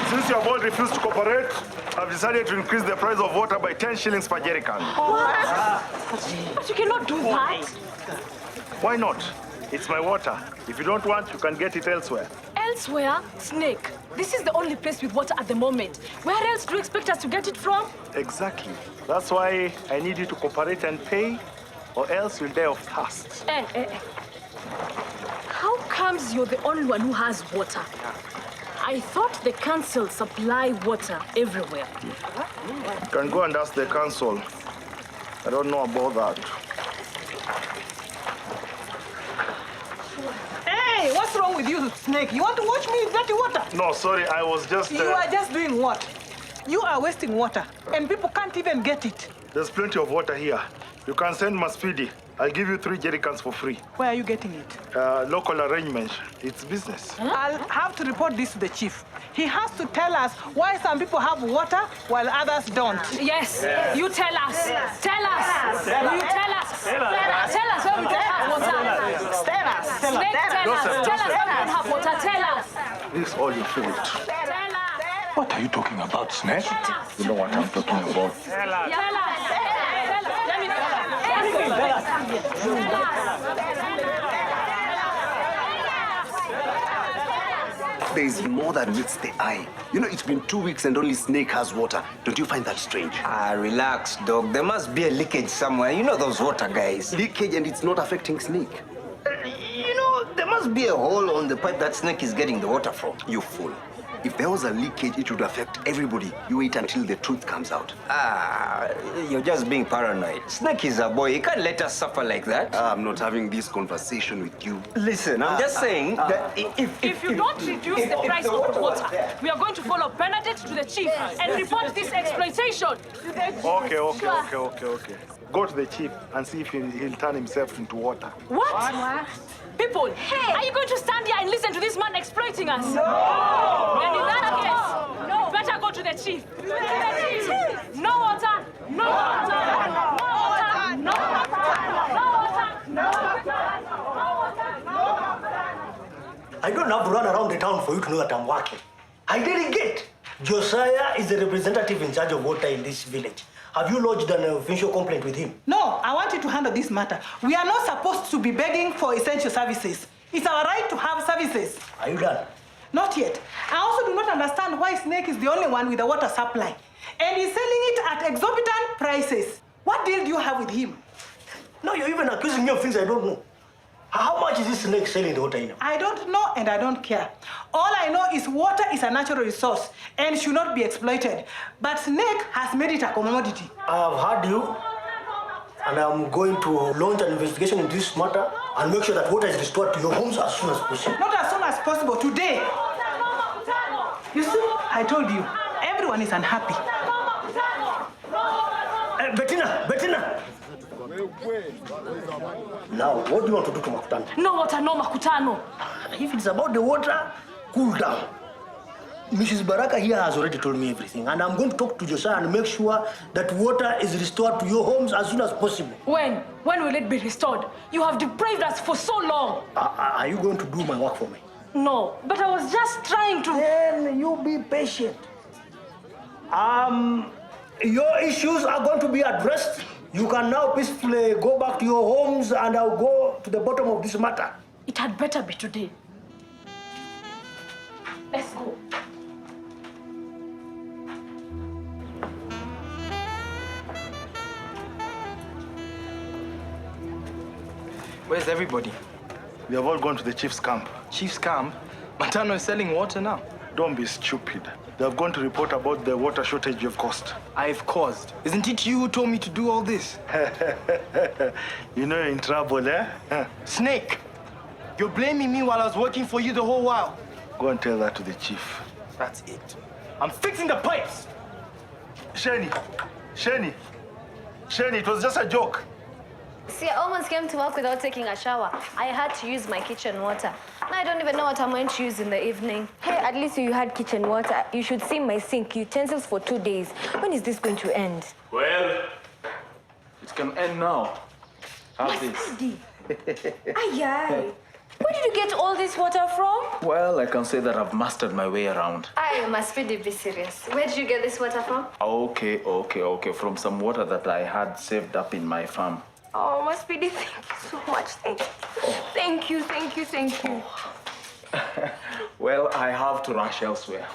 Since your board refused to cooperate, I've decided to increase the price of water by 10 shillings per jerrycan. What? But you cannot do that. Why not? It's my water. If you don't want, you can get it elsewhere. Elsewhere? Snake. This is the only place with water at the moment. Where else do you expect us to get it from? Exactly. That's why I need you to cooperate and pay, or else you'll die of thirst. How comes you're the only one who has water? I thought the council supply water everywhere. You can go and ask the council. I don't know about that. Hey, what's wrong with you, Snake? You want to watch me dirty water? No, sorry, I was just... You are just doing what? You are wasting water, and people can't even get it. There's plenty of water here. You can send Maspidi. I'll give you 3 jerrycans for free. Where are you getting it? Local arrangement. It's business. Huh? I'll have to report this to the chief. He has to tell us why some people have water while others don't. Yes, you tell us. Tell us. Will you tell us? Tell us where we don't have water. Tell us. Snake, tell us. Tell us where we don't have water. Tell us. This is all your fault. Tell us. What are you talking about, Snake? You know what I'm talking about. Tell us. Tell us. Let me tell us. There is more that meets the eye. You know, it's been 2 weeks and only Snake has water. Don't you find that strange? Relax, dog. There must be a leakage somewhere. You know those water guys. Leakage, and it's not affecting Snake. You know, there must be a hole on the pipe that Snake is getting the water from. You fool. If there was a leakage, it would affect everybody. You wait until the truth comes out. You're just being paranoid. Snake is a boy. He can't let us suffer like that. I'm not having this conversation with you. Listen, I'm just saying that if you don't reduce the price of the water, we are going to follow Bernadette to the chief and report this exploitation. Okay. Go to the chief and see if he'll turn himself into water. What? People, are you going to stand here and listen to this man exploiting us? No! And in that case, you better go to the chief. No water, no water, no water, no water, no water, no water, no water. I don't have to run around the town for you to know that I'm working. I didn't get. Josiah is the representative in charge of water in this village. Have you lodged an official complaint with him? No, I want you to handle this matter. We are not supposed to be begging for essential services. It's our right to have services. Are you done? Not yet. I also do not understand why Snake is the only one with a water supply. And he's selling it at exorbitant prices. What deal do you have with him? No, you're even accusing me of things I don't know. How much is this Snake selling the water in? I don't know and I don't care. All I know is water is a natural resource and should not be exploited. But Snake has made it a commodity. I've heard you, and I'm going to launch an investigation into this matter and make sure that water is restored to your homes as soon as possible. Not as soon as possible, today. You see, I told you, everyone is unhappy. Bettina! Now, what do you want to do to Makutano? No water, no Makutano. If it's about the water, cool down. Mrs. Baraka here has already told me everything, and I'm going to talk to Josiah and make sure that water is restored to your homes as soon as possible. When? When will it be restored? You have deprived us for so long. Are you going to do my work for me? No, but I was just trying to... Then you be patient. Your issues are going to be addressed. You can now peacefully go back to your homes, and I'll go to the bottom of this matter. It had better be today. Let's go. Where's everybody? We have all gone to the chief's camp. Chief's camp? Matano is selling water now. Don't be stupid. They have gone to report about the water shortage you've caused. I've caused. Isn't it you who told me to do all this? You know you're in trouble, eh? Snake, you're blaming me while I was working for you the whole while. Go and tell that to the chief. That's it. I'm fixing the pipes. Shani, it was just a joke. See, I almost came to work without taking a shower. I had to use my kitchen water. Now I don't even know what I'm going to use in the evening. Hey, at least you had kitchen water. You should see my sink utensils for 2 days. When is this going to end? Well, it can end now. Have this. Aye. Where did you get all this water from? Well, I can say that I've mastered my way around. I must really be serious. Where did you get this water from? Okay. From some water that I had saved up in my farm. Oh, Mas Speedy, thank you so much. Thank you. Well, I have to rush elsewhere.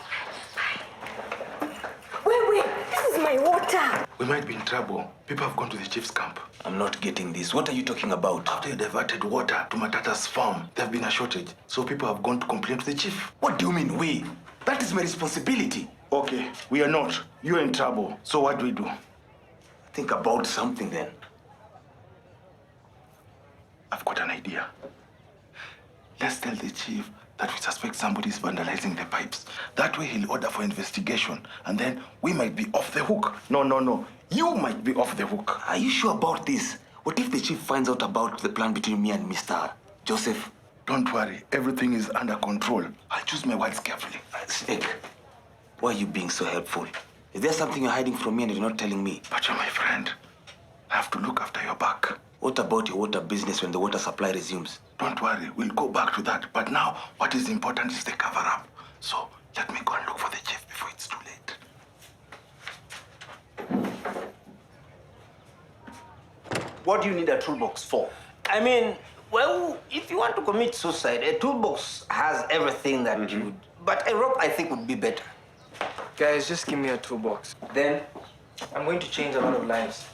Wait, this is my water. We might be in trouble. People have gone to the chief's camp. I'm not getting this. What are you talking about? After you diverted water to Matata's farm, there have been a shortage. So people have gone to complain to the chief. What do you mean, we? That is my responsibility. Okay, we are not. You're in trouble. So what do we do? Think about something then. I've got an idea. Let's tell the chief that we suspect somebody's vandalizing the pipes. That way he'll order for investigation, and then we might be off the hook. No. You might be off the hook. Are you sure about this? What if the chief finds out about the plan between me and Mr. Joseph? Don't worry, everything is under control. I'll choose my words carefully. Snake, why are you being so helpful? Is there something you're hiding from me and you're not telling me? But you're my friend. I have to look after your back. What about your water business when the water supply resumes? Don't worry, we'll go back to that. But now, what is important is the cover-up. So, let me go and look for the chief before it's too late. What do you need a toolbox for? I mean, well, if you want to commit suicide, a toolbox has everything that you would. But a rope, I think, would be better. Guys, just give me a toolbox. Then, I'm going to change a lot of lives.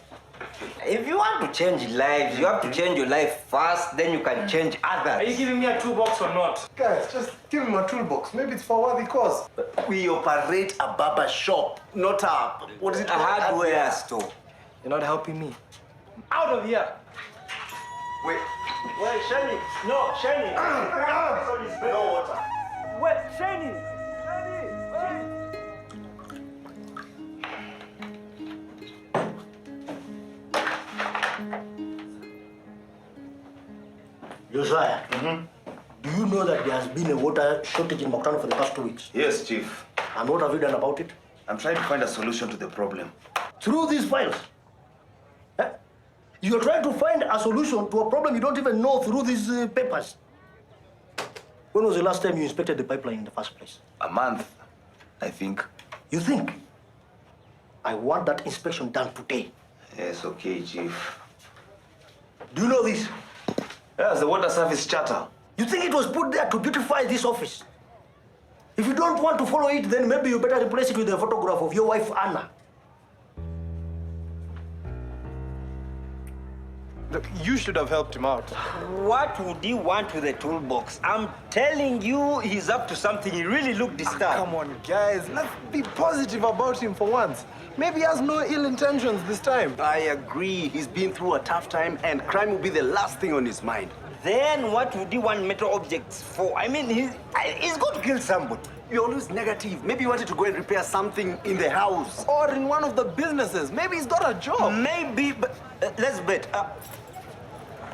if you want to change lives, you have to change your life first, then you can change others. Are you giving me a toolbox or not? Guys, just give him a toolbox. Maybe it's for worthy cause. We operate a barber shop, not a, what is it? A hardware store. You're not helping me. Out of here! Wait, Shani. No, Shani. No water. Wait, Shani! Josiah, do you know that there has been a water shortage in Makutano for the past 2 weeks? Yes, Chief. And what have you done about it? I'm trying to find a solution to the problem. Through these files. You're trying to find a solution to a problem you don't even know through these papers. When was the last time you inspected the pipeline in the first place? A month, I think. You think? I want that inspection done today. Yes, okay, Chief. Do you know this? Yes, the water service charter. You think it was put there to beautify this office? If you don't want to follow it, then maybe you better replace it with a photograph of your wife, Anna. Look, you should have helped him out. What would he want with the toolbox? I'm telling you, he's up to something. He really looked disturbed. Come on, guys. Let's be positive about him for once. Maybe he has no ill intentions this time. I agree. He's been through a tough time and crime will be the last thing on his mind. Then what would he want metal objects for? I mean, he's going to kill somebody. You're always negative. Maybe you wanted to go and repair something in the house. Or in one of the businesses. Maybe he's got a job. Maybe, but let's bet.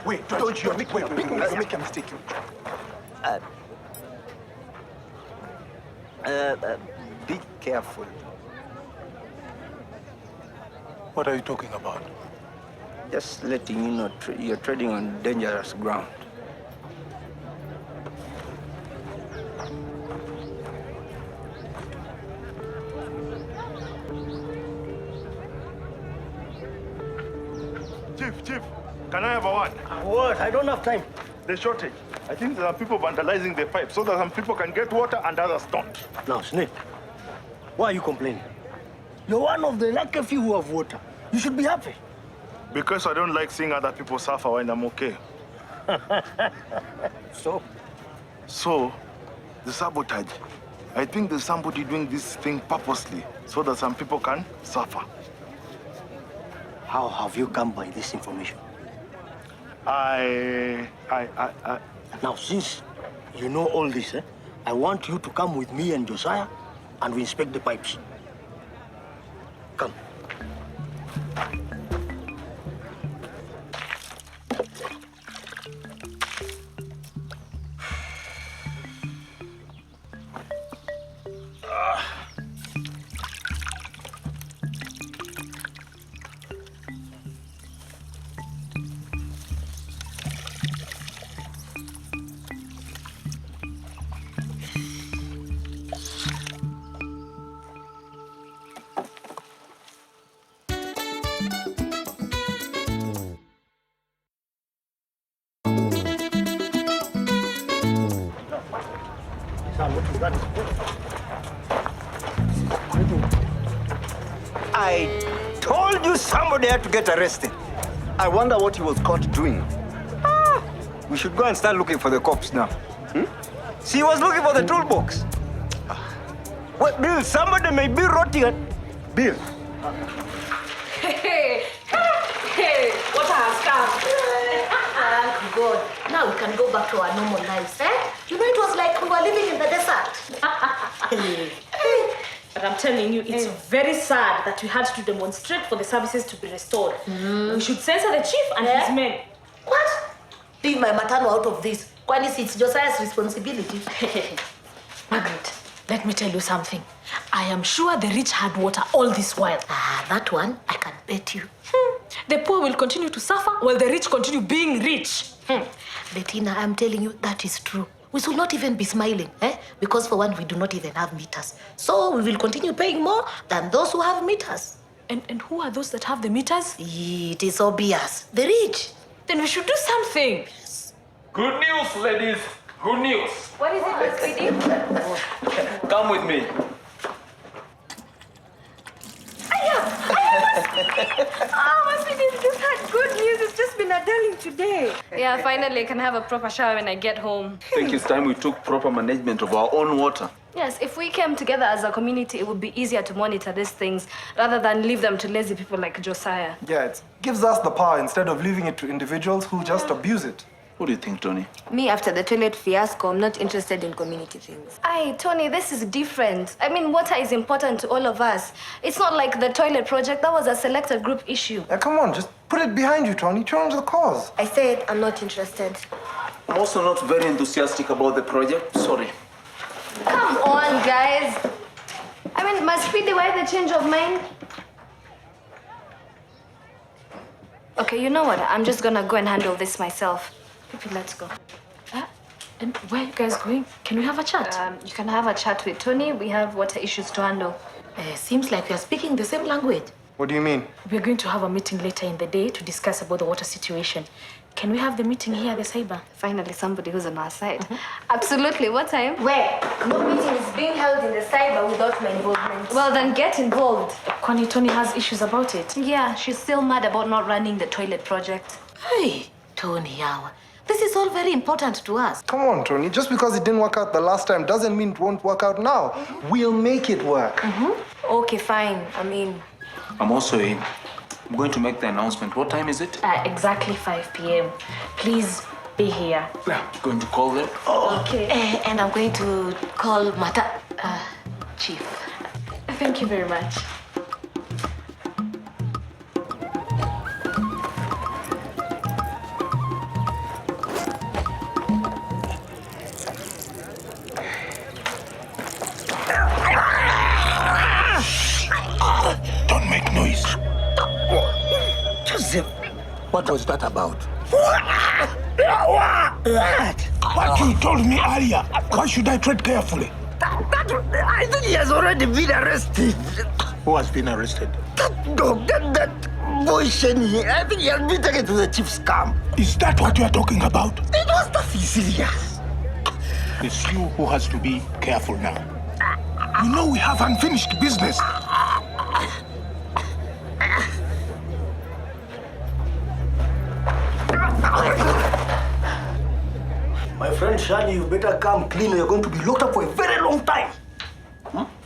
Wait, don't you make a mistake. Be careful. What are you talking about? Just letting you know you're treading on dangerous ground. Chief, can I have a word? What? I don't have time. The shortage. I think there are people vandalizing the pipe so that some people can get water and others don't. Now, Snake, why are you complaining? You're one of the lucky few who have water. You should be happy. Because I don't like seeing other people suffer when I'm okay. So? So, the sabotage. I think there's somebody doing this thing purposely so that some people can suffer. How have you come by this information? Now, since you know all this, I want you to come with me and Josiah and we inspect the pipes. Come. I told you somebody had to get arrested. I wonder what he was caught doing. We should go and start looking for the cops now. See, he was looking for the toolbox. Wait, Bill, somebody may be rotting at... Bill. Hey, what has come? Thank God. Now we can go back to our normal lives, eh? You know, it was like we were living in the desert. But I'm telling you, it's very sad that we had to demonstrate for the services to be restored. We should censor the chief and his men. What? Leave my Makutano out of this. Kwani it's Josiah's responsibility. Margaret, let me tell you something. I am sure the rich had water all this while. That one, I can bet you. The poor will continue to suffer while the rich continue being rich. Bettina, I'm telling you, that is true. We should not even be smiling, eh? Because for one, we do not even have meters. So we will continue paying more than those who have meters. And who are those that have the meters? It is obvious. The rich. Then we should do something. Good news, ladies. Good news. What is it, sweetie? Come with me. Oh, my sweetie, just had good news. It's just been a darling today. Yeah, finally I can have a proper shower when I get home. I think it's time we took proper management of our own water. Yes, if we came together as a community, it would be easier to monitor these things rather than leave them to lazy people like Josiah. Yeah, it gives us the power instead of leaving it to individuals who just abuse it. What do you think, Tony? Me, after the toilet fiasco, I'm not interested in community things. Aye, Tony, this is different. I mean, water is important to all of us. It's not like the toilet project. That was a selected group issue. Yeah, come on, just put it behind you, Tony. Change the cause. I said I'm not interested. I'm also not very enthusiastic about the project. Sorry. Come on, guys. I mean, must we why the change of mind? Okay, you know what? I'm just gonna go and handle this myself. Pipi, let's go. And where are you guys going? Can we have a chat? You can have a chat with Tony. We have water issues to handle. Seems like we are speaking the same language. What do you mean? We're going to have a meeting later in the day to discuss about the water situation. Can we have the meeting here at the Cyber? Finally, somebody who's on our side. Absolutely. What time? Where? No meeting is being held in the cyber without my involvement. Well, then get involved. Kwani Tony has issues about it. Yeah, she's still mad about not running the toilet project. Hey, Tony, Yawa. This is all very important to us. Come on, Tony. Just because it didn't work out the last time doesn't mean it won't work out now. We'll make it work. Okay, fine. I mean... I'm also in. I'm going to make the announcement. What time is it? Exactly 5 p.m. Please be here. Yeah, going to call them. Okay. And I'm going to call Chief. Thank you very much. Don't make noise. Joseph, what was that about? What you told me earlier. Why should I tread carefully? I think he has already been arrested. Who has been arrested? That dog, that boy Sheni, I think he has been taken to the chief's camp. Is that what you are talking about? It was nothing serious. It's you who has to be careful now. You know we have unfinished business. My friend Shani, you better come clean or you're going to be locked up for a very long time.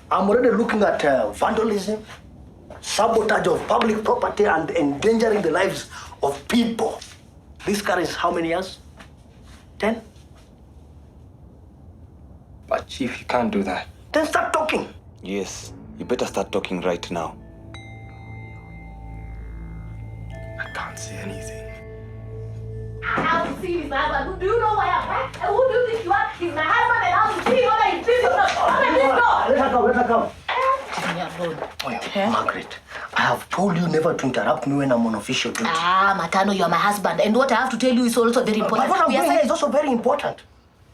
I'm already looking at vandalism, sabotage of public property, and endangering the lives of people. This carries how many years? 10? But Chief, you can't do that. Then start talking. Yes, you better start talking right now. I can't see anything. How to see his husband? Do you know why I'm right? And who do you think you are? He's my husband, and how to see whether he's busy or not. Let her come, let her come. Leave me alone. Oh, Margaret, I have told you never to interrupt me when I'm on official duty. Matano, you are my husband, and what I have to tell you is also very important. But what I'm doing here is also very important.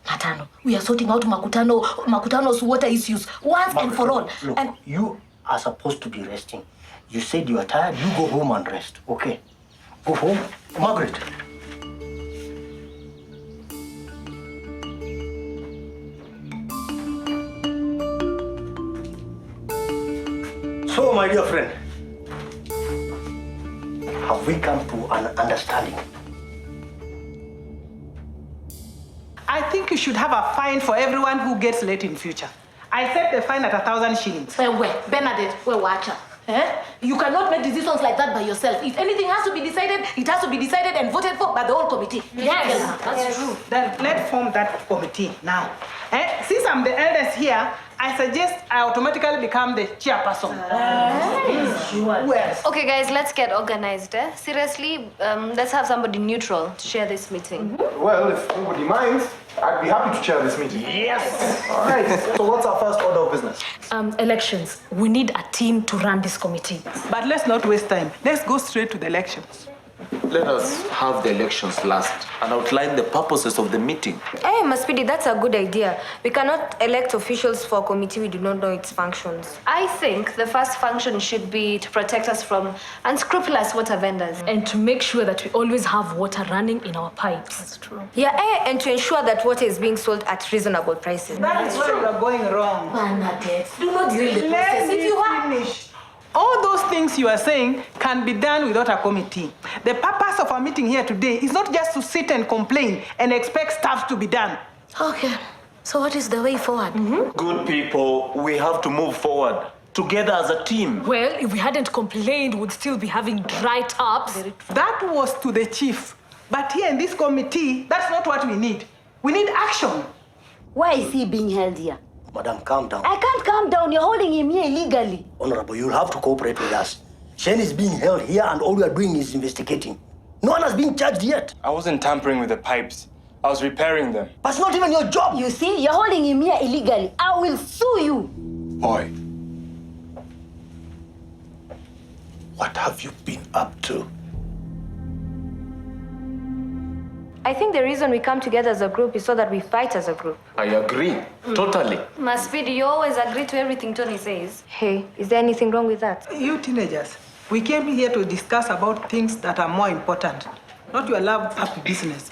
Matano, we are sorting out Makutano's water issues once and for all. Look, and you are supposed to be resting. You said you are tired, you go home and rest, okay? Go home. Margaret. So, my dear friend, have we come to an understanding? I think you should have a fine for everyone who gets late in future. I set the fine at 1,000 shillings. where, Bernadette, where watcher? You cannot make decisions like that by yourself. If anything has to be decided, it has to be decided and voted for by the whole committee. Yes, That's true. Then let's form that committee now. Since I'm the eldest here, I suggest I automatically become the chairperson. Yes. Okay, guys, let's get organized. Seriously, let's have somebody neutral to chair this meeting. Well, if nobody minds, I'd be happy to chair this meeting. Yes. All right. So what's our first order of business? Elections. We need a team to run this committee. But let's not waste time. Let's go straight to the elections. Let us have the elections last and outline the purposes of the meeting. Hey, Maspidi, that's a good idea. We cannot elect officials for a committee we do not know its functions. I think the first function should be to protect us from unscrupulous water vendors. And to make sure that we always have water running in our pipes. That's true. Yeah, and to ensure that water is being sold at reasonable prices. That is where you are going wrong. Bernadette, do not drill the Let process. me If you have... finish. All those things you are saying can be done without a committee. The purpose of our meeting here today is not just to sit and complain and expect stuff to be done. Okay, so what is the way forward? Good people, we have to move forward together as a team. Well, if we hadn't complained, we'd still be having dry tops. That was to the chief. But here in this committee, that's not what we need. We need action. Why is he being held here? Madam, calm down. I can't calm down. You're holding him here illegally. Honorable, you'll have to cooperate with us. Shane is being held here and all we are doing is investigating. No one has been charged yet. I wasn't tampering with the pipes. I was repairing them. But it's not even your job. You see, you're holding him here illegally. I will sue you. Oi. What have you been up to? I think the reason we come together as a group is so that we fight as a group. I agree, totally. Maspidi, you always agree to everything Tony says. Hey, is there anything wrong with that? You teenagers, we came here to discuss about things that are more important, not your love happy business.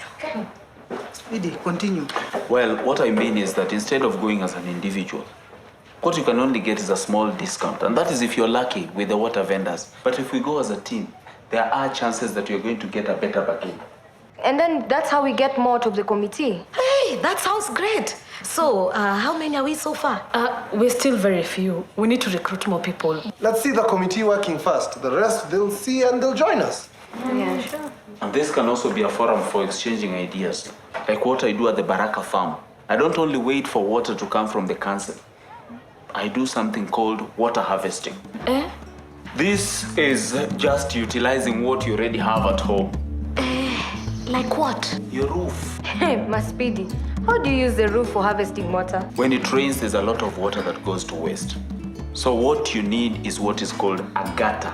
Speedy, continue. Well, what I mean is that instead of going as an individual, what you can only get is a small discount, and that is if you're lucky with the water vendors. But if we go as a team, there are chances that you're going to get a better bargain. And then that's how we get more out of the committee. Hey, that sounds great. So, how many are we so far? We're still very few. We need to recruit more people. Let's see the committee working first. The rest they'll see and they'll join us. Yeah, sure. And this can also be a forum for exchanging ideas, like what I do at the Baraka farm. I don't only wait for water to come from the council. I do something called water harvesting. This is just utilizing what you already have at home. Like what? Your roof. Hey, Maspidi, how do you use the roof for harvesting water? When it rains, there's a lot of water that goes to waste. So what you need is what is called a gutter.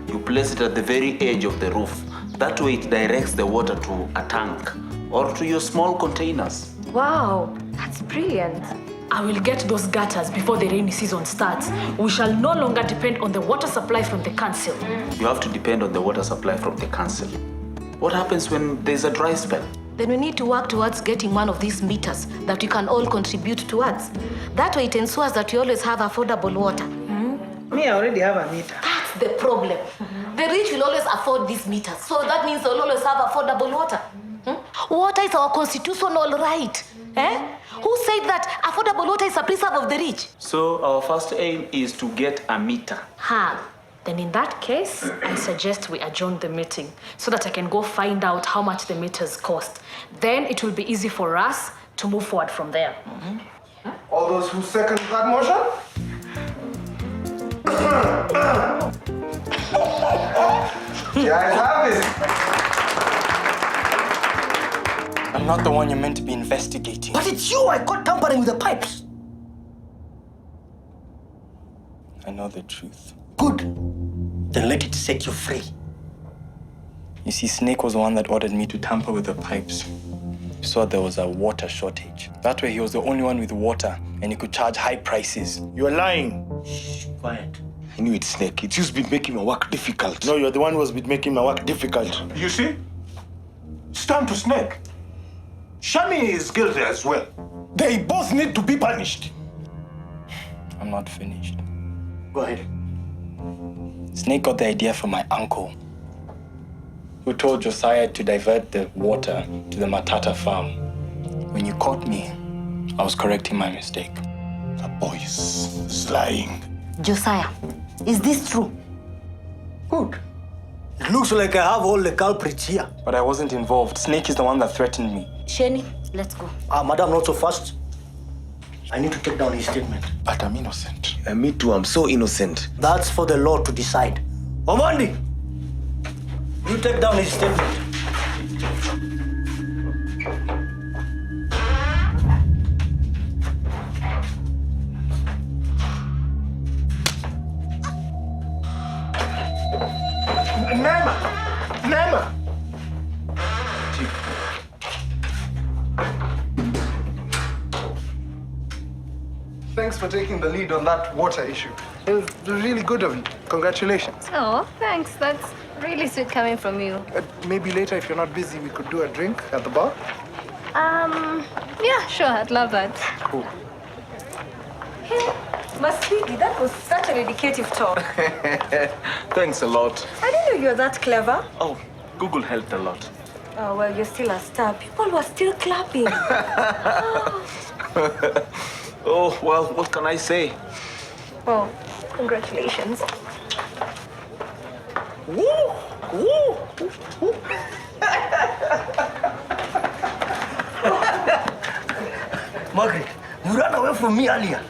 You place it at the very edge of the roof. That way it directs the water to a tank or to your small containers. Wow, that's brilliant. I will get those gutters before the rainy season starts. We shall no longer depend on the water supply from the council. You have to depend on the water supply from the council. What happens when there's a dry spell? Then we need to work towards getting one of these meters that we can all contribute towards. That way it ensures that we always have affordable water. Me, I already have a meter. That's the problem. The rich will always afford these meters. So that means they'll always have affordable water. Water is our constitutional right. Who said that affordable water is a preserve of the rich? So our first aim is to get a meter. Then in that case, I suggest we adjourn the meeting so that I can go find out how much the meters cost. Then it will be easy for us to move forward from there. All those who second that motion? Yeah, I have it. I'm not the one you're meant to be investigating. But it's you I caught tampering with the pipes. I know the truth. Good. Then let it set you free. You see, Snake was the one that ordered me to tamper with the pipes. He saw there was a water shortage. That way he was the only one with water and he could charge high prices. You are lying. Shh, quiet. I knew it's Snake. It's just been making my work difficult. No, you're the one who has been making my work difficult. You see? It's time to Snake. Shami is guilty as well. They both need to be punished. I'm not finished. Go ahead. Snake got the idea from my uncle, who told Josiah to divert the water to the Matata farm. When you caught me, I was correcting my mistake. The boy is lying. Josiah, is this true? Good. It looks like I have all the culprits here. But I wasn't involved. Snake is the one that threatened me. Sheni, let's go. Madam, not so fast. I need to take down his statement. But I'm innocent. Me too, I'm so innocent. That's for the law to decide. Omandi, you take down his statement. Nema! Thanks for taking the lead on that water issue. It was really good of you. Congratulations. Oh, thanks. That's really sweet coming from you. Maybe later, if you're not busy, we could do a drink at the bar. Yeah, sure. I'd love that. Cool. Hey, Maswidi, that was such an educative talk. Thanks a lot. I didn't know you were that clever. Oh, Google helped a lot. Oh, well, you're still a star. People were still clapping. Oh, well, what can I say? Well, congratulations. Woo! Woo! Woo! Margaret, you ran away from me earlier.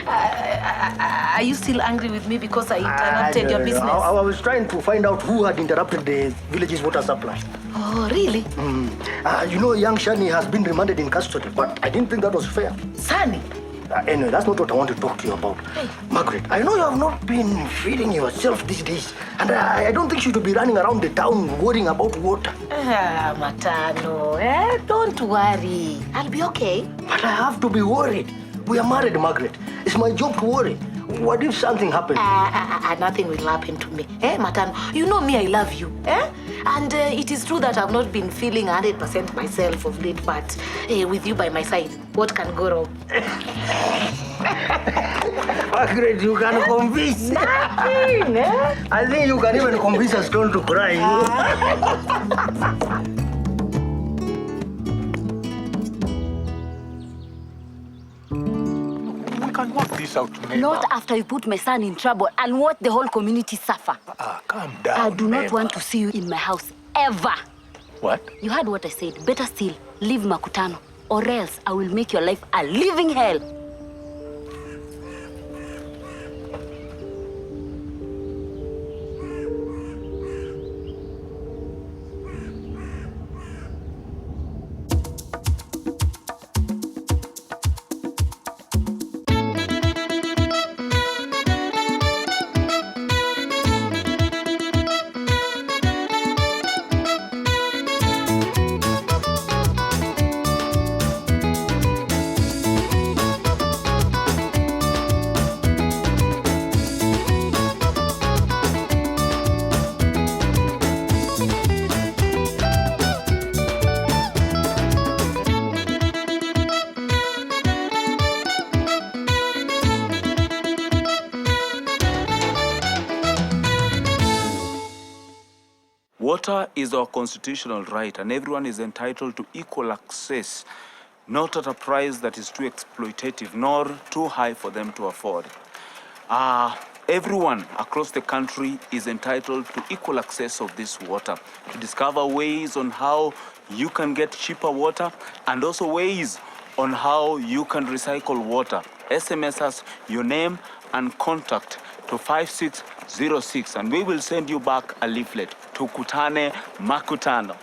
Are you still angry with me because I interrupted your business? I was trying to find out who had interrupted the village's water supply. Oh, really? You know, young Shani has been remanded in custody, but I didn't think that was fair. Shani? Anyway, that's not what I want to talk to you about. Hey. Margaret, I know you have not been feeding yourself these days, and I don't think you should be running around the town worrying about water. Makutano, don't worry. I'll be okay. But I have to be worried. We are married, Margaret. It's my job to worry. What if something happens? Nothing will happen to me. Makutano, you know me, I love you. And it is true that I've not been feeling 100% myself of late, but with you by my side, what can go wrong? Margaret, you can convince. Nothing, I think you can even convince a stone to cry. We can work this out, Nema. Not after you put my son in trouble and watch the whole community suffer. Calm down, I do not Nema. want to see you in my house, ever. What? You heard what I said. Better still, leave Makutano, or else I will make your life a living hell. Water is our constitutional right, and everyone is entitled to equal access, not at a price that is too exploitative nor too high for them to afford. Everyone across the country is entitled to equal access of this water, to discover ways on how you can get cheaper water and also ways on how you can recycle water. SMS us your name and contact to 5606 and we will send you back a leaflet. Tukutane Makutano.